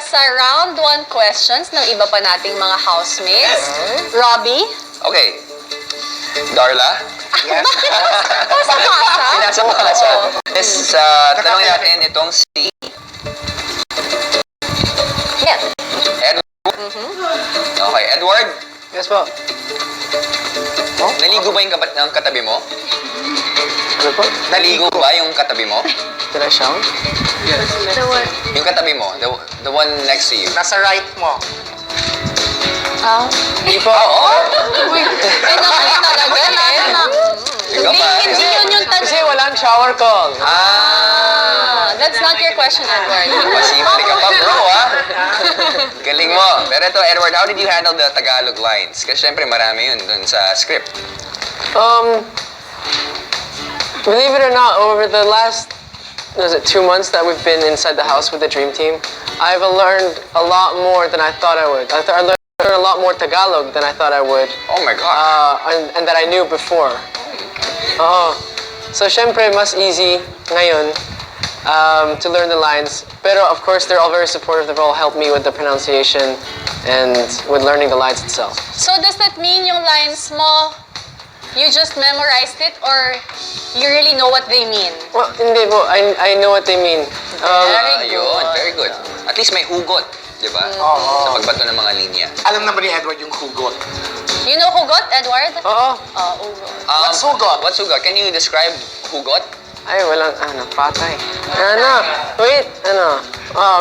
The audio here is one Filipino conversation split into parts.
sa round 1 questions ng iba pa nating mga housemates. Robbie? Okay. Darla? Yes. Pasok-pasok? Pinasa-pasa. Yes, tanongin natin itong si Yes. Edward. Okay, Edward, Yes po. naligo ba yung katabi mo? Ano po? Naligo ba yung katabi mo? Did I shower? Yung katabi mo, the one next to you. Nasa right mo. Hindi po. Uy, ay naman talaga eh. Ikaw ba? Hindi yun yung Kasi tanong. walang shower call. That's not your question, Edward. Pasimple ka pa, bro, ha? Galing mo. Pero ito, Edward, how did you handle the Tagalog lines? Kasi syempre marami yun dun sa script. Believe it or not, over the last, 2 months that we've been inside the house with the Dream Team, I've learned a lot more than I thought I would. I learned a lot more Tagalog than I thought I would. Oh my God. And that I knew before. So, syempre, mas easy ngayon to learn the lines. Pero, of course, they're all very supportive. They've all helped me with the pronunciation and with learning the lines itself. So does that mean yung lines mo, you just memorized it or you really know what they mean? Well, hindi po. I know what they mean. Very good. Yun, very good. At least may hugot, di ba? Sa pagbato ng mga linya. Alam na ba ni Edward yung hugot? You know hugot, Edward? Oo. Hugot. What's hugot? What's hugot? Can you describe hugot? Ay, walang, patay. Wait,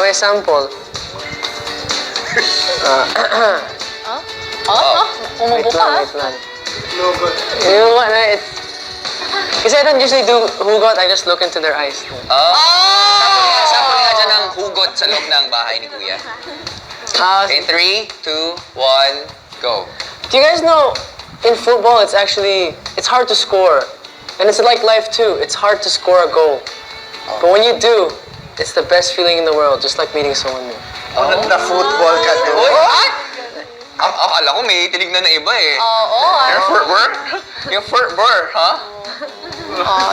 may sample. Umubo ka, ha? Wait lang. You know what, it's... Kasi I don't usually do hugot, I just look into their eyes. Sample nga dyan ng hugot sa loob ng bahay ni Kuya. In 3, 2, 1, go. Do you guys know, in football, it's hard to score. And it's like life too, it's hard to score a goal. But when you do, it's the best feeling in the world, just like meeting someone new. Na-football ka doon. Uy! Akala ko may tinignan na iba eh. Yung furtbur? Yung furtbur, ha?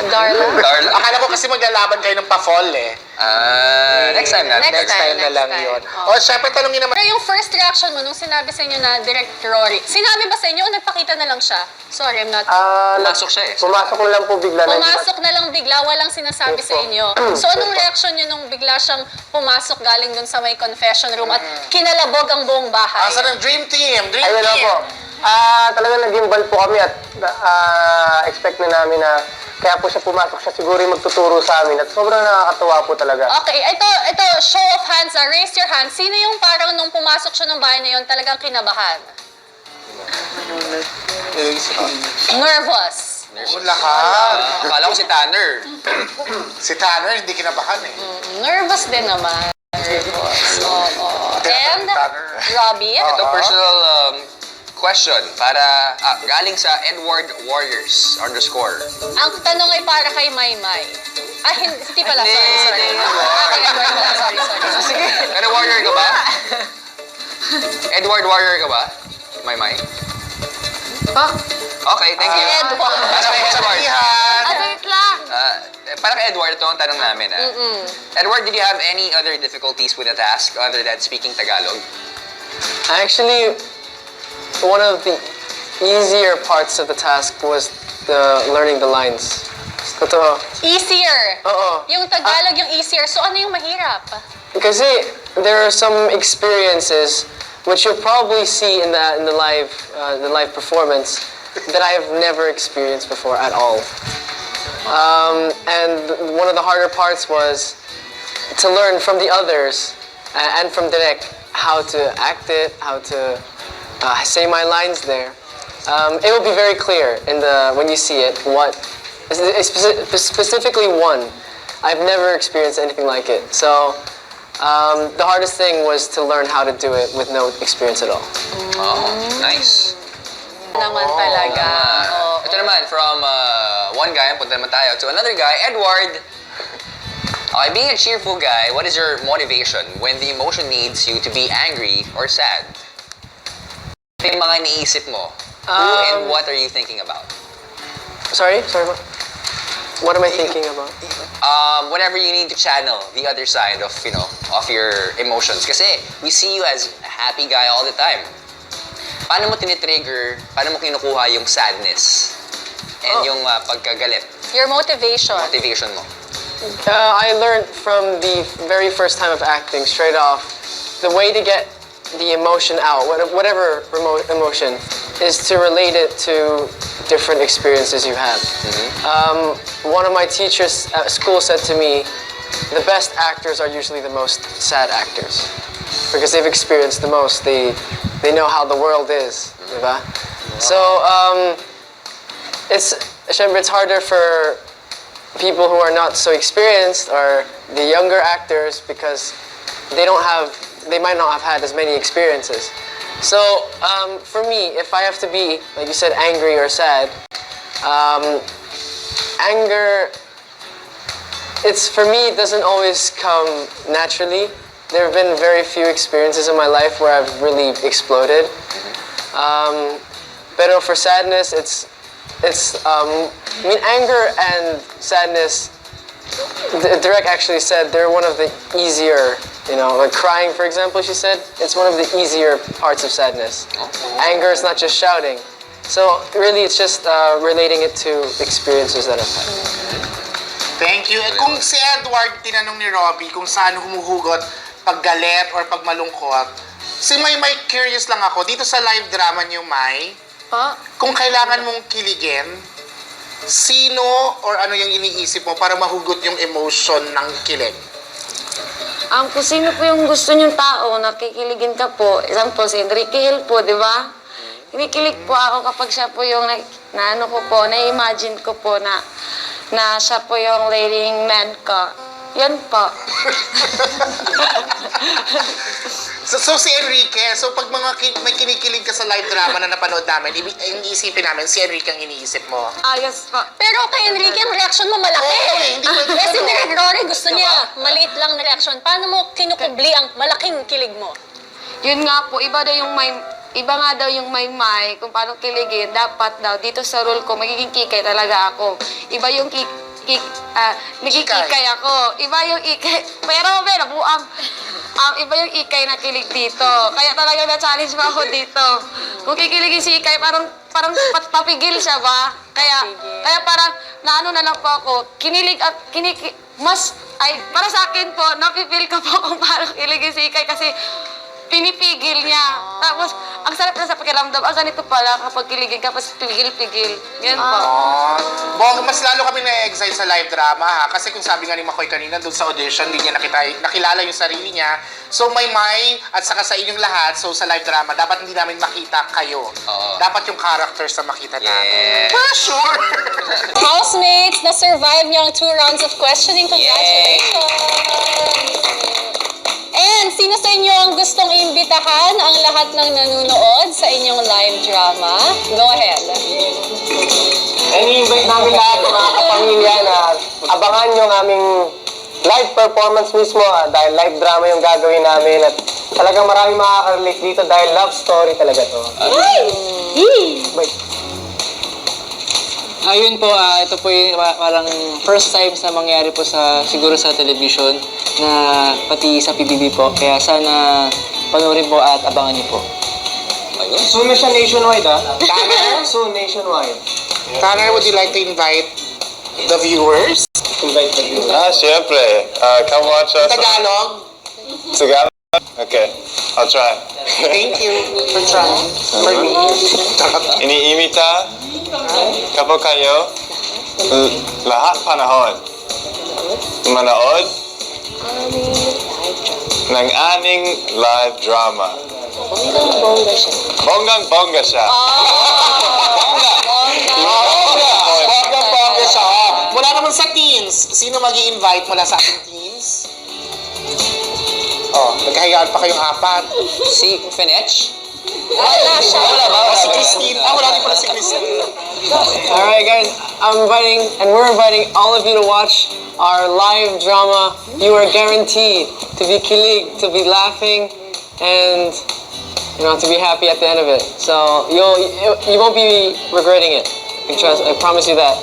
Darla. Darla. Akala ko kasi maglalaban kayo ng pa-fall eh. Next time na. Next time na lang time. yun. O, syempre tanongin naman. Pero yung first reaction mo nung sinabi sa inyo na Direct Rory, sinabi ba sa inyo o nagpakita na lang siya? Sorry, I'm not... Pumasok siya eh. Pumasok na lang po bigla. Pumasok na lang bigla, walang sinasabi sa inyo. So anong reaction nyo nung bigla siyang pumasok galing dun sa may confession room at kinalabog ang buong bahay? Asa ng Dream Team? Dream Ayun lang Team! po. Talagang nag-gimbal po kami at expect na namin na kaya po siya pumasok siya siguro yung magtuturo sa amin at sobrang nakakatuwa po talaga. Okay, ito, show of hands, raise your hands. Sino yung parang nung pumasok siya ng bahay na yun talagang kinabahan? Nervous. Lahat. Akala ko si Tanner. Si Tanner, hindi kinabahan eh. Nervous din naman. Nervous. Oo. And, Tanner. Robbie? Ito personal question para galing sa Edward Warriors _ Ang tanong ay para kay Maymay. Hindi pala. Sorry. Kay Edward pala. Sorry. Sige. Pero warrior ka ba? Edward Warrior ka ba? May. Okay, thank you. Edward. Para kay Edward. Wait lang. Para kay Edward, ito ang tanong namin. Edward, did you have any other difficulties with the task other than speaking Tagalog? Actually, one of the easier parts of the task was learning the lines. Totoo. Easier. Oo. Yung Tagalog yung easier. So ano yung mahirap? Kasi there are some experiences which you'll probably see in the live performance that I have never experienced before at all. And one of the harder parts was to learn from the others and from Direk how to act it, how to say my lines there. It will be very clear when you see it. Specifically one, I've never experienced anything like it. So the hardest thing was to learn how to do it with no experience at all. Oh, nice. Naman talaga. Ito naman, from one guy, punta naman tayo to another guy, Edward. Okay, being a cheerful guy, what is your motivation when the emotion needs you to be angry or sad? Ito yung mga iniisip mo. Who and what are you thinking about? Sorry po. What am I thinking about? Whenever you need to channel the other side of, of your emotions. Kasi we see you as a happy guy all the time. Paano mo tinitrigger, paano mo kinukuha yung sadness and yung pagkagalit, Your motivation. motivation mo? I learned from the very first time of acting, straight off, the way to get the emotion out, whatever emotion, is to relate it to different experiences you had. One of my teachers at school said to me, the best actors are usually the most sad actors. Because they've experienced the most, they know how the world is, diba? So, it's harder for people who are not so experienced or the younger actors because they might not have had as many experiences. So for me, if I have to be, like you said, angry or sad, anger, for me, it doesn't always come naturally. There have been very few experiences in my life where I've really exploded. But for sadness, anger and sadness, Direk actually said they're one of the easier, like crying, for example, she said, it's one of the easier parts of sadness. Anger is not just shouting. So really, it's just relating it to experiences that I've had. Thank you. Kung si Edward tinanong ni Robbie kung saan humuhugot pag galit or pag malungkot, si May curious lang ako, dito sa live drama niyo, May, kung kailangan mong kiligin, sino or ano yung iniisip mo para mahugot yung emotion ng kilig? Kung sino po yung gusto niyong tao, nakikiligin ka po. Example, si Enrique Hill po, di ba? Kinikilig po ako kapag siya po yung na-imagine ko po na siya po yung leading man ko. Yan po. So si Enrique, pag may kinikilig ka sa live drama na napanood namin, iisipin namin, si Enrique ang iniisip mo. Yes po. Pero kay Enrique, ang reaction mo malaki. Oo, hindi mo- Kasi Direk Rory gusto niya, maliit lang na reaction. Paano mo kinukubli ang malaking kilig mo? Yun nga po, iba nga daw yung may kung paano kiligin, dapat daw, dito sa role ko, magiging kikay talaga ako. Iba yung naging kikay ako. Iba yung ikay, pero nabuang. Iba yung ikay na kilig dito. Kaya talaga na-challenge pa ako dito. Kung kikiligin si ikay, parang papigil siya ba? Kaya parang, naano na lang po ako, para sa akin po, napipil ko po kung paano kiligin si ikay kasi pinipigil niya. Tapos, ang sarap na sa pakiramdam. Ganito pala kapag kiligin ka, tapos pigil-pigil. Yan po. Bong, mas lalo kami na-excite sa live drama, ha? Kasi kung sabi nga ni Makoy kanina, doon sa audition, hindi niya nakilala yung sarili niya. So, May, at saka sa inyong lahat, so sa live drama, dapat hindi namin makita kayo. Dapat yung characters na makita namin. For sure! Housemates, na-survive niyo ang 2 rounds of questioning. Congratulations! And sino sa inyo ang gustong imbitahan ang lahat ng nanonood sa inyong live drama? Go ahead. Ini-invite namin lahat ng mga kapamilya na abangan yung aming live performance mismo dahil live drama yung gagawin namin at talagang maraming makaka-relate dito dahil love story talaga to. Ayun po, ito po yung parang first time na mangyari po siguro sa television na pati sa PBB po. Kaya sana panoorin po at abangan niyo po. Soon na siya nationwide Tanner? Soon nationwide. Tanner, would you like to invite the viewers? Siyempre. Come watch us. Tagalog? Tagalog? Okay, I'll try. Thank you for trying. For me. Iniimita kapag kayo lahat panahon manood ng aming live drama. Bonggang-bongga siya. Bonggang-bongga siya. Mula naman sa teens, sino mag-i-invite mula sa ating teens? Nagkahiyaan pa kayong 4. Si Fenech? Wala siya. Si Christine. Wala din pala si Christine. Alright guys, we're inviting all of you to watch our live drama. You are guaranteed to be kilig, to be laughing, and to be happy at the end of it. So you won't be regretting it. I promise you that.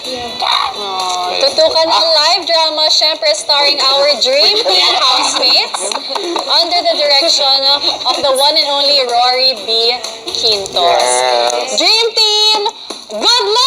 Tutukan ang live drama, syempre starring our Dream Team housemates under the direction of the one and only Rory B. Quintos. Dream Team, good luck!